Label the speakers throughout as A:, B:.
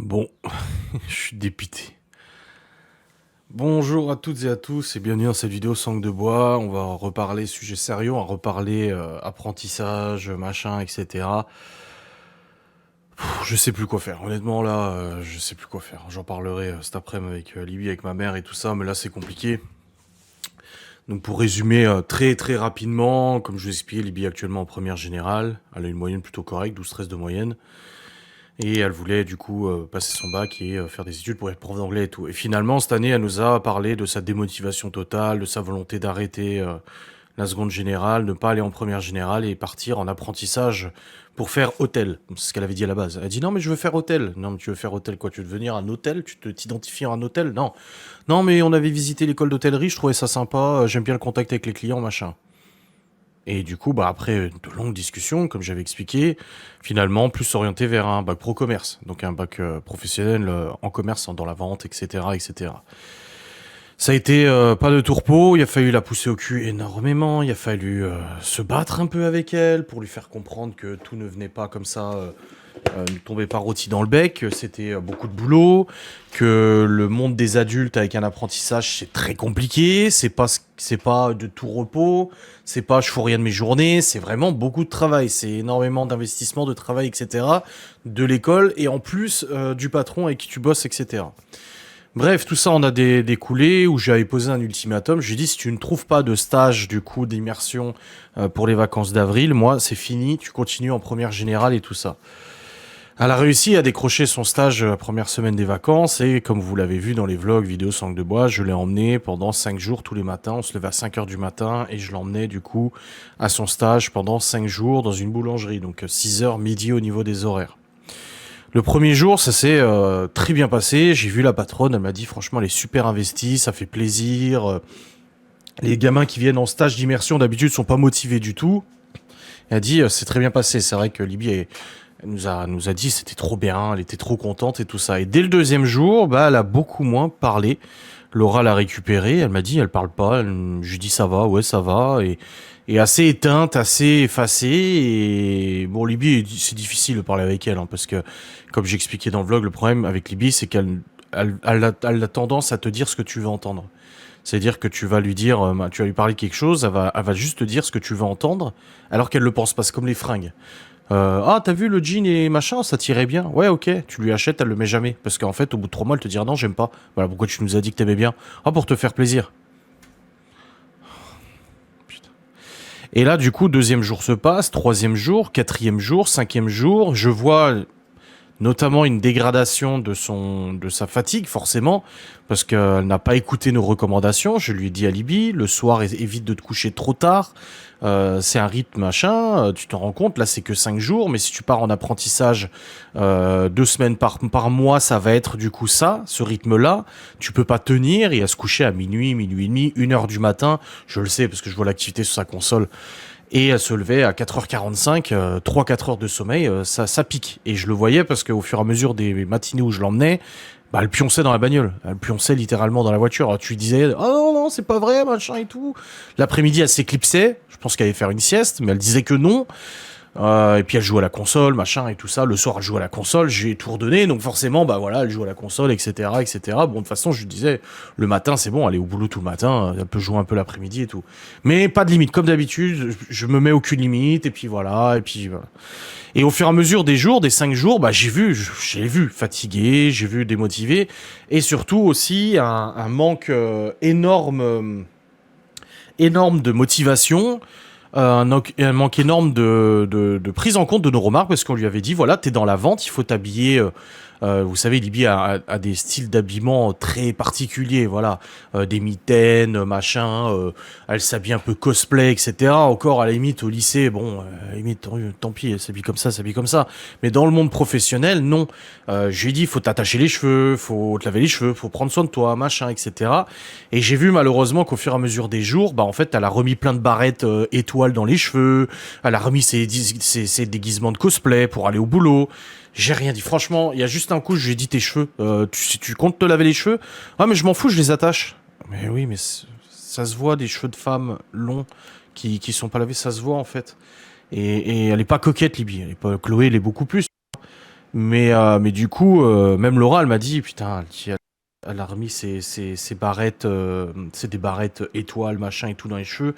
A: Bon, je suis dépité. Bonjour à toutes et à tous et bienvenue dans cette vidéo Sangue de bois. On va reparler sujet sérieux, on va reparler apprentissage, machin, etc. Je sais plus quoi faire. Honnêtement là, je sais plus quoi faire. J'en parlerai cet après-midi avec Libby, avec ma mère et tout ça, mais là c'est compliqué. Donc pour résumer très très rapidement, comme je vous expliquais, Libby est actuellement en première générale. Elle a une moyenne plutôt correcte, 12-13 de moyenne. Et elle voulait du coup passer son bac et faire des études pour être prof d'anglais et tout. Et finalement, cette année, elle nous a parlé de sa démotivation totale, de sa volonté d'arrêter la seconde générale, ne pas aller en première générale et partir en apprentissage pour faire hôtel. C'est ce qu'elle avait dit à la base. Elle a dit non mais je veux faire hôtel. Non mais tu veux faire hôtel quoi? Tu veux devenir un hôtel? Tu te t'identifies en un hôtel? Non. Non mais on avait visité l'école d'hôtellerie, je trouvais ça sympa, j'aime bien le contact avec les clients, machin. Et du coup, bah après de longues discussions, comme j'avais expliqué, finalement, plus s'orienter vers un bac pro commerce, donc un bac professionnel en commerce, dans la vente, etc., etc. Ça a été pas de tourpeau, il a fallu la pousser au cul énormément, il a fallu se battre un peu avec elle pour lui faire comprendre que tout ne venait pas comme ça, ne tombait pas rôti dans le bec, que c'était beaucoup de boulot, que le monde des adultes avec un apprentissage c'est très compliqué, c'est pas de tout repos, c'est pas je fous rien de mes journées, c'est vraiment beaucoup de travail, c'est énormément d'investissement, de travail, etc. de l'école et en plus du patron avec qui tu bosses, etc. Bref, tout ça on a découlé où j'avais posé un ultimatum. J'ai dit si tu ne trouves pas de stage du coup d'immersion pour les vacances d'avril, moi c'est fini, tu continues en première générale et tout ça. Elle a réussi à décrocher son stage la première semaine des vacances et comme vous l'avez vu dans les vlogs vidéos Sangue de bois, je l'ai emmené pendant 5 jours tous les matins. On se levait à 5 heures du matin et je l'emmenais du coup à son stage pendant 5 jours dans une boulangerie. Donc 6 heures midi au niveau des horaires. Le premier jour, ça s'est très bien passé. J'ai vu la patronne, elle m'a dit franchement, elle est super investie, ça fait plaisir. Les gamins qui viennent en stage d'immersion d'habitude sont pas motivés du tout. Elle a dit c'est très bien passé. C'est vrai que Libye elle nous a dit c'était trop bien, elle était trop contente et tout ça. Et dès le deuxième jour, bah elle a beaucoup moins parlé. Laura l'a récupérée, elle m'a dit elle parle pas. Je lui dis ça va, ouais ça va. Et assez éteinte, assez effacée. Et bon, Libye, c'est difficile de parler avec elle, hein, parce que, comme j'expliquais dans le vlog, le problème avec Libye, c'est qu'elle a tendance à te dire ce que tu veux entendre. C'est-à-dire que tu vas lui dire, tu vas lui parler de quelque chose, elle va juste te dire ce que tu veux entendre, alors qu'elle le pense pas. C'est comme les fringues. Ah, t'as vu le jean et machin, ça t'irait bien. Ouais, ok. Tu lui achètes, elle le met jamais. Parce qu'en fait, au bout de 3 mois, elle te dira non, j'aime pas. Voilà, pourquoi tu nous as dit que t'aimais bien? Ah, pour te faire plaisir. Putain. Et là, du coup, deuxième jour se passe, troisième jour, quatrième jour, cinquième jour. Je vois notamment une dégradation de sa fatigue, forcément, parce qu'elle n'a pas écouté nos recommandations. Je lui ai dit à Libye, le soir, évite de te coucher trop tard. C'est un rythme machin, tu t'en rends compte, là c'est que 5 jours, mais si tu pars en apprentissage 2 semaines par mois, ça va être du coup ça, ce rythme-là, tu peux pas tenir et à se coucher à minuit, minuit et demi, 1 heure du matin, je le sais parce que je vois l'activité sur sa console, et elle se levait à 4h45, 3-4 heures de sommeil, ça pique. Et je le voyais parce qu'au fur et à mesure des matinées où je l'emmenais, bah, elle pionçait dans la bagnole. Elle pionçait littéralement dans la voiture. Alors, tu lui disais, oh non, non, c'est pas vrai, machin et tout. L'après-midi, elle s'éclipsait. Je pense qu'elle allait faire une sieste, mais elle disait que non. Et puis elle joue à la console, machin et tout ça. Le soir, elle joue à la console, j'ai tout redonné, donc forcément, bah voilà, elle joue à la console, etc., etc. Bon, de toute façon, je lui disais, le matin, c'est bon, elle est au boulot tout le matin, elle peut jouer un peu l'après-midi et tout. Mais pas de limite, comme d'habitude, je me mets aucune limite, et puis voilà, et puis voilà. Et au fur et à mesure des jours, des 5 jours, bah j'ai vu fatigué, j'ai vu démotivé, et surtout aussi un manque énorme de motivation, un manque énorme de prise en compte de nos remarques parce qu'on lui avait dit voilà, t'es dans la vente, il faut t'habiller. Vous savez, Libye a des styles d'habillement très particuliers, voilà, des mitaines, machin. Elle s'habille un peu cosplay, etc. Encore à la limite au lycée, bon, à la limite tant pis, elle s'habille comme ça, elle s'habille comme ça. Mais dans le monde professionnel, non. Je lui ai dit faut t'attacher les cheveux, faut te laver les cheveux, faut prendre soin de toi, machin, etc. Et j'ai vu malheureusement qu'au fur et à mesure des jours, bah en fait, elle a remis plein de barrettes étoiles dans les cheveux, elle a remis ses déguisements de cosplay pour aller au boulot. J'ai rien dit. Franchement, il y a juste un coup, je lui ai dit tes cheveux. Tu comptes te laver les cheveux? Ah, mais je m'en fous, je les attache. Mais oui, mais ça se voit des cheveux de femme longs qui sont pas lavés, ça se voit en fait. Et elle est pas coquette, Libye. Elle est pas Chloé, elle est beaucoup plus. Mais du coup, même Laura, elle m'a dit, putain, elle a remis ses barrettes, c'est des barrettes étoiles, machin et tout dans les cheveux.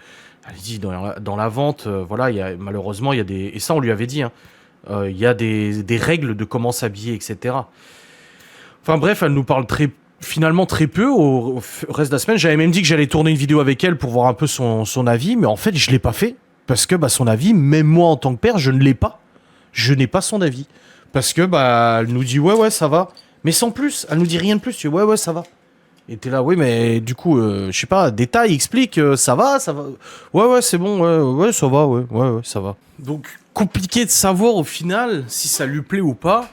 A: Elle dit, dans la vente, voilà, malheureusement, il y a des... Et ça, on lui avait dit, hein, il y a des règles de comment s'habiller, etc. Enfin bref, elle nous parle finalement très peu au reste de la semaine. J'avais même dit que j'allais tourner une vidéo avec elle pour voir un peu son avis, mais en fait, je l'ai pas fait. Parce que bah, son avis, même moi en tant que père, je ne l'ai pas. Je n'ai pas son avis. Parce que bah, elle nous dit ouais, ouais, ça va. Mais sans plus, elle nous dit rien de plus. Tu dis ouais, ouais, ça va. Et t'es là, oui, mais du coup, je sais pas, détail, explique, ça va, ça va. Ouais, ouais, c'est bon, ouais, ouais, ça va, ouais, ouais, ouais, ça va. Donc, compliqué de savoir au final si ça lui plaît ou pas.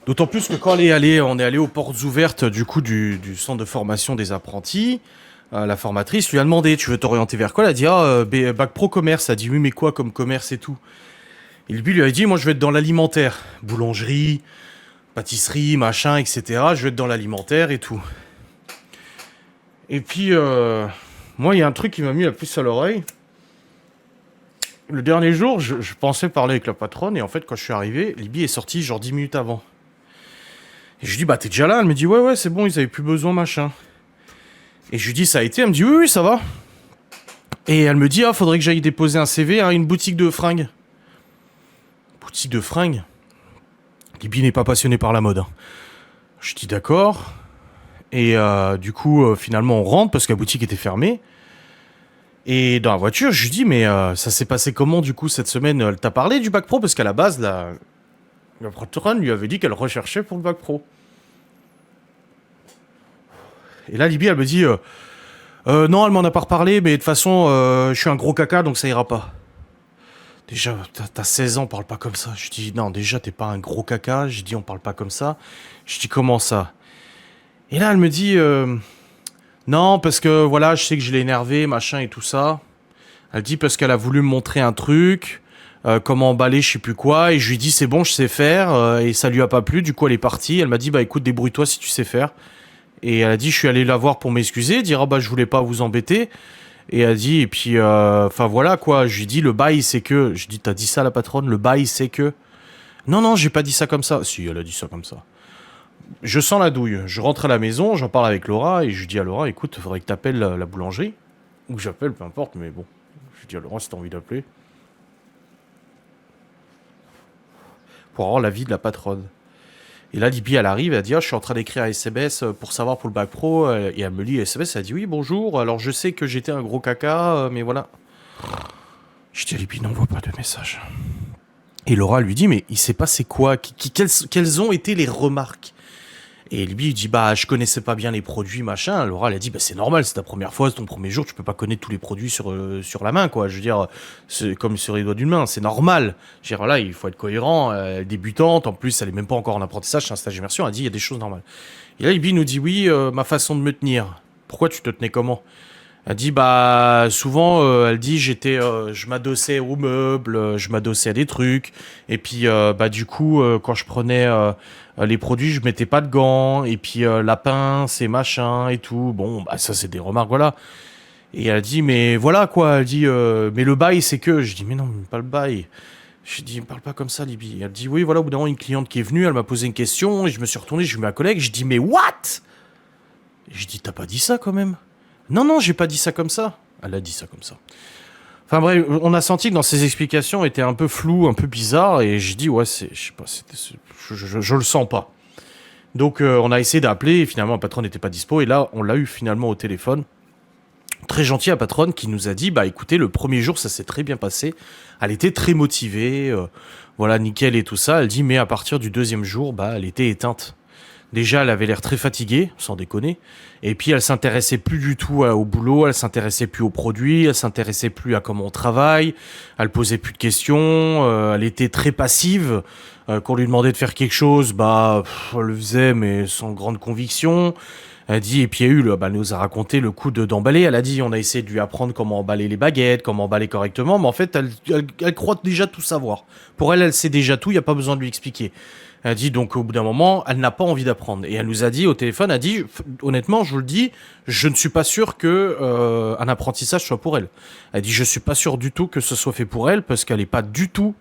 A: D'autant plus que quand on est allé aux portes ouvertes du coup du centre de formation des apprentis, la formatrice lui a demandé, tu veux t'orienter vers quoi? Elle a dit, bac pro commerce. Elle a dit, oui, mais quoi comme commerce et tout? Et lui a dit, moi je vais être dans l'alimentaire, boulangerie, pâtisserie, machin, etc. Je vais être dans l'alimentaire et tout. Et puis, moi, il y a un truc qui m'a mis la puce à l'oreille. Le dernier jour, je pensais parler avec la patronne, et en fait, quand je suis arrivé, Libye est sortie genre 10 minutes avant. Et je lui dis, bah t'es déjà là? Elle me dit, ouais, ouais, c'est bon, ils avaient plus besoin, machin. Et je lui dis, ça a été? Elle me dit, oui, oui, ça va. Et elle me dit, ah, faudrait que j'aille déposer un CV à une boutique de fringues. Boutique de fringues? Libye n'est pas passionné par la mode, hein. Je dis, d'accord. Et du coup, finalement, on rentre parce que la boutique était fermée. Et dans la voiture, je lui dis, mais ça s'est passé comment, du coup, cette semaine? Elle t'a parlé du bac pro? Parce qu'à la base, la patronne lui avait dit qu'elle recherchait pour le bac pro. Et là, Libye, elle me dit, non, elle m'en a pas reparlé, mais de toute façon, je suis un gros caca, donc ça ira pas. Déjà, t'as 16 ans, parle pas comme ça. Je dis, non, déjà, t'es pas un gros caca. Je dis, on parle pas comme ça. Je dis, comment ça? Et là, elle me dit, non, parce que, voilà, je sais que je l'ai énervé, machin et tout ça. Elle dit, parce qu'elle a voulu me montrer un truc, comment emballer, je sais plus quoi. Et je lui dis, c'est bon, je sais faire. Et ça lui a pas plu, du coup, elle est partie. Elle m'a dit, bah écoute, débrouille-toi si tu sais faire. Et elle a dit, je suis allé la voir pour m'excuser, dire, ah bah je voulais pas vous embêter. Et elle a dit, et puis, enfin voilà quoi, je lui dis, le bail c'est que, je dis, t'as dit ça à la patronne, le bail c'est que. Non, non, j'ai pas dit ça comme ça. Si, elle a dit ça comme ça. Je sens la douille, je rentre à la maison, j'en parle avec Laura, et je lui dis à Laura, écoute, faudrait que t'appelles la boulangerie. Ou que j'appelle, peu importe, mais bon. Je dis à Laura si t'as envie d'appeler. Pour avoir l'avis de la patronne. Et là, Libye, elle arrive, elle dit, ah, je suis en train d'écrire à SMS pour savoir pour le bac pro. Et elle me lit SMS, elle dit, oui, bonjour, alors je sais que j'étais un gros caca, mais voilà. Je dis à Libye, n'envoie pas de message. Et Laura lui dit, mais il s'est passé quoi? Quelles ont été les remarques? Et Libby il dit, bah je connaissais pas bien les produits, machin. Laura elle a dit, bah c'est normal, c'est ta première fois, c'est ton premier jour, tu peux pas connaître tous les produits sur la main, quoi. Je veux dire, c'est comme sur les doigts d'une main, c'est normal. Je veux dire, là, il faut être cohérent, débutante, en plus elle est même pas encore en apprentissage, c'est un stage d'immersion, elle dit, il y a des choses normales. Et là, Libby nous dit, oui, ma façon de me tenir. Pourquoi tu te tenais comment? Elle dit, bah souvent, elle dit, je m'adossais aux meubles, je m'adossais à des trucs, et puis bah du coup, quand je prenais les produits, je mettais pas de gants, et puis la pince et machin et tout. Bon, bah ça c'est des remarques, voilà. Et elle dit, mais voilà quoi, elle dit, mais le bail c'est que. Je dis, mais non, mais pas le bail. Je dis, parle pas comme ça, Libye. Elle dit, oui, voilà, au bout d'un moment, une cliente qui est venue, elle m'a posé une question, et je me suis retourné, je lui ai mis ma collègue, je dis, mais what? Et je dis, t'as pas dit ça quand même? Non, non, j'ai pas dit ça comme ça. Elle a dit ça comme ça. Enfin bref, on a senti que dans ses explications étaient un peu floues, un peu bizarres, et je dis, ouais, je sais pas, je le sens pas. Donc on a essayé d'appeler, et finalement la patronne n'était pas dispo, et là on l'a eu finalement au téléphone. Très gentil la patronne qui nous a dit, bah écoutez, le premier jour ça s'est très bien passé, elle était très motivée, voilà, nickel et tout ça, elle dit, mais à partir du deuxième jour, bah elle était éteinte. Déjà, elle avait l'air très fatiguée, sans déconner. Et puis, elle s'intéressait plus du tout au boulot, elle s'intéressait plus aux produits, elle s'intéressait plus à comment on travaille, elle posait plus de questions, elle était très passive. Quand on lui demandait de faire quelque chose, bah, elle le faisait, mais sans grande conviction. Elle dit, et puis il y a eu, bah, elle nous a raconté le coup d'emballer. Elle a dit, on a essayé de lui apprendre comment emballer les baguettes, comment emballer correctement, mais en fait, elle croit déjà tout savoir. Pour elle, elle sait déjà tout, il n'y a pas besoin de lui expliquer. Elle a dit donc au bout d'un moment, elle n'a pas envie d'apprendre. Et elle nous a dit au téléphone, elle a dit honnêtement, je vous le dis, je ne suis pas sûr que un apprentissage soit pour elle. Elle a dit je suis pas sûr du tout que ce soit fait pour elle parce qu'elle est pas du tout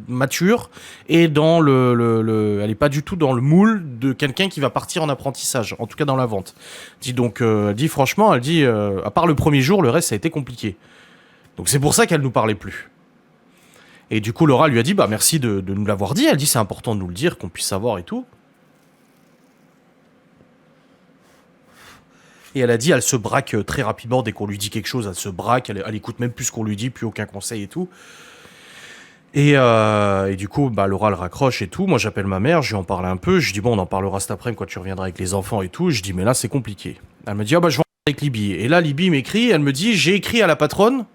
A: mature et dans elle est pas du tout dans le moule de quelqu'un qui va partir en apprentissage, en tout cas dans la vente. Elle dit donc, elle dit franchement, elle dit à part le premier jour, le reste ça a été compliqué. Donc c'est pour ça qu'elle nous parlait plus. Et du coup, Laura lui a dit, bah merci de nous l'avoir dit. Elle dit, c'est important de nous le dire, qu'on puisse savoir et tout. Et elle a dit, elle se braque très rapidement dès qu'on lui dit quelque chose. Elle se braque, elle écoute même plus ce qu'on lui dit, plus aucun conseil et tout. Et du coup, bah, Laura, elle raccroche et tout. Moi, j'appelle ma mère, je lui en parle un peu. Je lui dis, bon, on en parlera cet après-midi quand tu reviendras avec les enfants et tout. Je dis, mais là, c'est compliqué. Elle me dit, ah bah, je vais en parler avec Libye. Et là, Libye m'écrit, elle me dit, j'ai écrit à la patronne,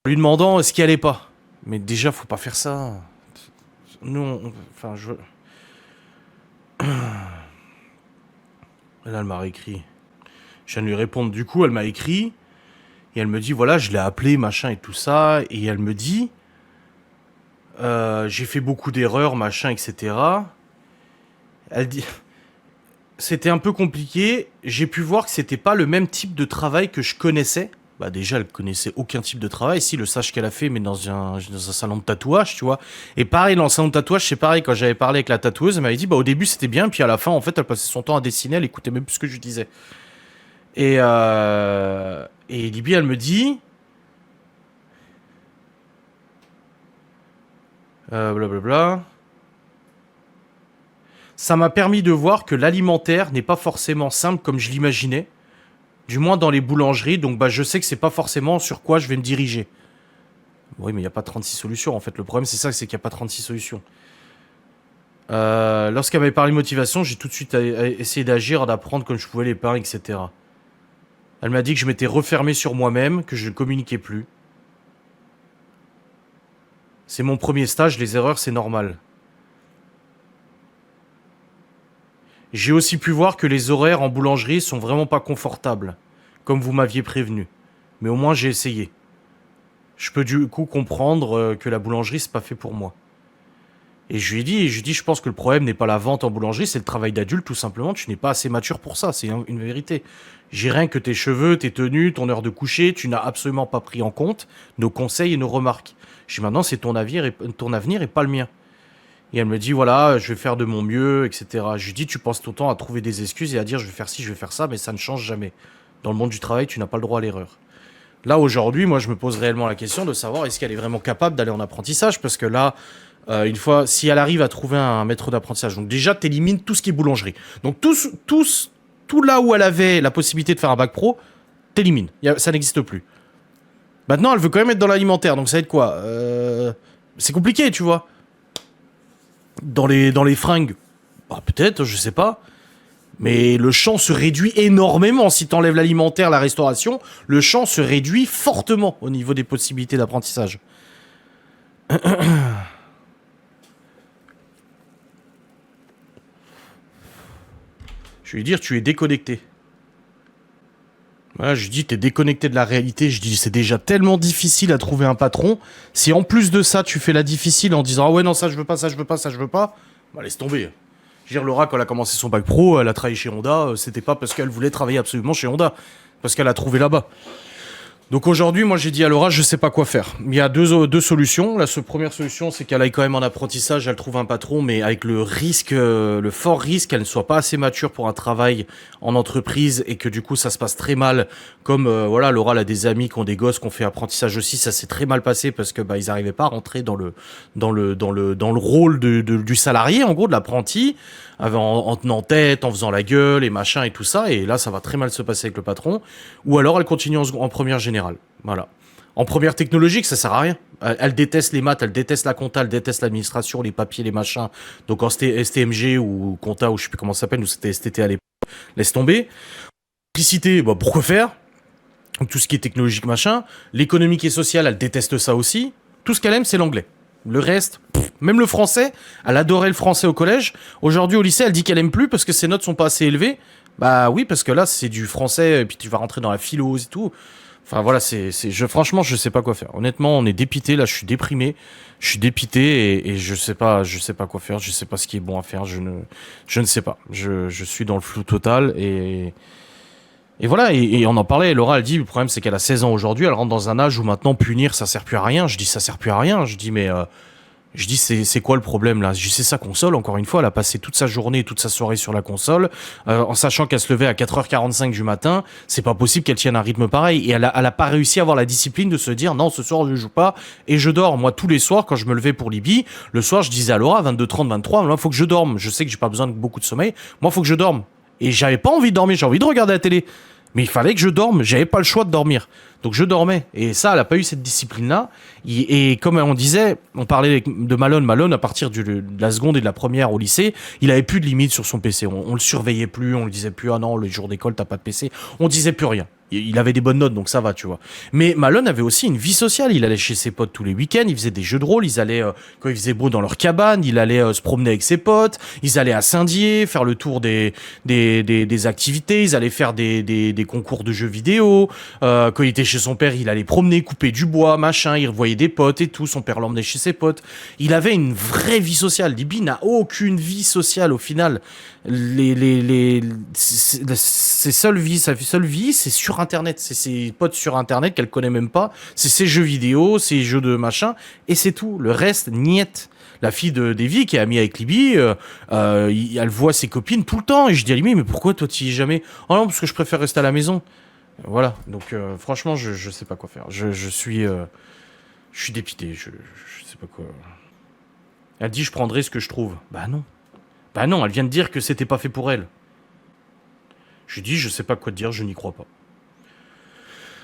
A: en lui demandant ce qui allait pas. Mais déjà, faut pas faire ça. Nous, enfin, Là, elle m'a réécrit. Je viens de lui répondre. Du coup, elle m'a écrit. Et elle me dit, voilà, je l'ai appelé, machin et tout ça. Et elle me dit, j'ai fait beaucoup d'erreurs, machin, etc. Elle dit, c'était un peu compliqué. J'ai pu voir que c'était pas le même type de travail que je connaissais. Bah déjà, elle connaissait aucun type de travail. Si, le stage qu'elle a fait, mais dans un salon de tatouage, tu vois. Et pareil, dans le salon de tatouage, c'est pareil. Quand j'avais parlé avec la tatoueuse, elle m'avait dit, bah au début, c'était bien. Puis à la fin, en fait, elle passait son temps à dessiner. Elle écoutait même plus ce que je disais. Et Libye, elle me dit, blablabla. Ça m'a permis de voir que l'alimentaire n'est pas forcément simple comme je l'imaginais. Du moins dans les boulangeries, donc bah je sais que c'est pas forcément sur quoi je vais me diriger. Oui, mais il n'y a pas 36 solutions en fait. Le problème c'est ça, c'est qu'il n'y a pas 36 solutions. Lorsqu'elle m'avait parlé de motivation, j'ai tout de suite essayé d'agir, d'apprendre comme je pouvais les pains, etc. Elle m'a dit que je m'étais refermé sur moi-même, que je ne communiquais plus. C'est mon premier stage, les erreurs c'est normal. J'ai aussi pu voir que les horaires en boulangerie sont vraiment pas confortables, comme vous m'aviez prévenu. Mais au moins j'ai essayé. Je peux du coup comprendre que la boulangerie c'est pas fait pour moi. Et je lui ai dit, je pense que le problème n'est pas la vente en boulangerie, c'est le travail d'adulte tout simplement. Tu n'es pas assez mature pour ça, c'est une vérité. J'ai rien que tes cheveux, tes tenues, ton heure de coucher, tu n'as absolument pas pris en compte nos conseils et nos remarques. Je dis maintenant c'est ton avenir et pas le mien. Et elle me dit, voilà, je vais faire de mon mieux, etc. Je lui dis, tu passes ton temps à trouver des excuses et à dire, je vais faire ci, je vais faire ça, mais ça ne change jamais. Dans le monde du travail, tu n'as pas le droit à l'erreur. Là, aujourd'hui, moi, je me pose réellement la question de savoir est-ce qu'elle est vraiment capable d'aller en apprentissage, parce que là, une fois, si elle arrive à trouver un maître d'apprentissage, donc déjà, t'élimines tout ce qui est boulangerie. Donc, tout là où elle avait la possibilité de faire un bac pro, t'élimines. Ça n'existe plus. Maintenant, elle veut quand même être dans l'alimentaire, donc ça va être quoi c'est compliqué, tu vois. Dans les fringues, bah peut-être, je sais pas. Mais le champ se réduit énormément. Si t'enlèves l'alimentaire, la restauration, le champ se réduit fortement au niveau des possibilités d'apprentissage. Je vais lui dire, tu es déconnecté. Voilà, je lui dis, t'es déconnecté de la réalité. Je dis, c'est déjà tellement difficile à trouver un patron. Si en plus de ça, tu fais la difficile en disant, ah ouais, non, ça je veux pas, ça je veux pas, ça je veux pas, bah laisse tomber. Je veux dire, Laura, quand elle a commencé son bac pro, elle a travaillé chez Honda. C'était pas parce qu'elle voulait travailler absolument chez Honda. Parce qu'elle a trouvé là-bas. Donc aujourd'hui, moi j'ai dit à Laura, je sais pas quoi faire. Il y a deux solutions. La première solution, c'est qu'elle aille quand même en apprentissage, elle trouve un patron, mais avec le risque, le fort risque qu'elle ne soit pas assez mature pour un travail en entreprise et que du coup ça se passe très mal. Comme voilà, Laura elle a des amis qui ont des gosses qui ont fait apprentissage aussi, ça s'est très mal passé parce que bah ils arrivaient pas à rentrer dans le rôle du salarié, en gros de l'apprenti, en tenant tête, en faisant la gueule et machin et tout ça. Et là, ça va très mal se passer avec le patron. Ou alors elle continue en première générale. Voilà. En première technologique, ça sert à rien. Elle déteste les maths, elle déteste la compta, elle déteste l'administration, les papiers, les machins. Donc en STMG ou compta, ou je sais plus comment ça s'appelle, nous c'était STT à l'époque. Laisse tomber. L'électricité, bah pourquoi faire? Tout ce qui est technologique, machin. L'économique et social, elle déteste ça aussi. Tout ce qu'elle aime, c'est l'anglais. Le reste, même le français, elle adorait le français au collège. Aujourd'hui, au lycée, elle dit qu'elle aime plus parce que ses notes sont pas assez élevées. Bah oui, parce que là, c'est du français, et puis tu vas rentrer dans la philo et tout. Enfin voilà, franchement, je sais pas quoi faire. Honnêtement, on est dépité, là, je suis déprimé. Je suis dépité et je sais pas quoi faire. Je sais pas ce qui est bon à faire. Je ne sais pas. Je suis dans le flou total et voilà. Et on en parlait. Laura, elle dit, le problème, c'est qu'elle a 16 ans aujourd'hui. Elle rentre dans un âge où maintenant punir, ça sert plus à rien. Je dis, ça sert plus à rien. Je dis, c'est quoi le problème là? Je dis, c'est sa console, encore une fois, elle a passé toute sa journée, toute sa soirée sur la console, en sachant qu'elle se levait à 4h45 du matin, c'est pas possible qu'elle tienne un rythme pareil, et elle a pas réussi à avoir la discipline de se dire, non, ce soir je joue pas, et je dors. Moi, tous les soirs, quand je me levais pour Libye, le soir, je disais à Laura, 22h30, 23, moi, faut que je dorme, je sais que j'ai pas besoin de beaucoup de sommeil, moi, faut que je dorme. Et j'avais pas envie de dormir, j'ai envie de regarder la télé. Mais il fallait que je dorme, j'avais pas le choix de dormir. Donc je dormais. Et ça, elle a pas eu cette discipline-là. Et comme on disait, on parlait de Malone. Malone, à partir de la seconde et de la première au lycée, il avait plus de limite sur son PC. On le surveillait plus, on le disait plus, ah non, le jour d'école, t'as pas de PC. On disait plus rien. Il avait des bonnes notes, donc ça va, tu vois. Mais Malone avait aussi une vie sociale. Il allait chez ses potes tous les week-ends, il faisait des jeux de rôle, ils allaient, quand il faisait beau, dans leur cabane, il allait se promener avec ses potes, ils allaient à Saint-Dié, faire le tour des activités, ils allaient faire des concours de jeux vidéo. Quand il était chez son père, il allait promener, couper du bois, machin, il revoyait des potes et tout, son père l'emmenait chez ses potes. Il avait une vraie vie sociale. Libby n'a aucune vie sociale au final. Sa seule vie, c'est sur Internet. C'est ses potes sur Internet qu'elle connaît même pas. C'est ses jeux vidéo, ses jeux de machin, et c'est tout. Le reste, niette. La fille de Davy, qui est amie avec Libby, elle voit ses copines tout le temps. Et je dis à Libby, mais pourquoi toi tu y es jamais? Oh non, parce que je préfère rester à la maison. Voilà. Donc franchement, je sais pas quoi faire. Je suis dépité. Je sais pas quoi. Elle dit, je prendrai ce que je trouve. Bah non. Bah non, elle vient de dire que c'était pas fait pour elle. Je lui dis, je sais pas quoi te dire, je n'y crois pas.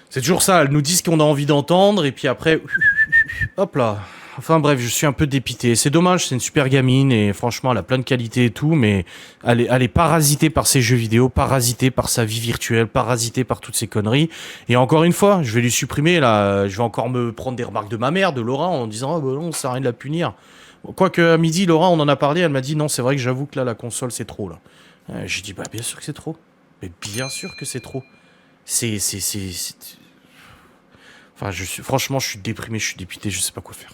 A: C'est toujours ça, elle nous dit ce qu'on a envie d'entendre, et puis après, hop là. Enfin bref, je suis un peu dépité. C'est dommage, c'est une super gamine, et franchement, elle a plein de qualités et tout, mais elle est parasitée par ses jeux vidéo, parasitée par sa vie virtuelle, parasitée par toutes ces conneries. Et encore une fois, je vais lui supprimer, là, je vais encore me prendre des remarques de ma mère, de Laura, en disant, oh bah non, ça sert à rien de la punir. Quoique, à midi, Laura, on en a parlé, elle m'a dit, non, c'est vrai que j'avoue que là, la console, c'est trop, là. J'ai dit, bah bien sûr que c'est trop. Mais bien sûr que c'est trop. C'est... Enfin, franchement, je suis déprimé, je suis dépité, je sais pas quoi faire.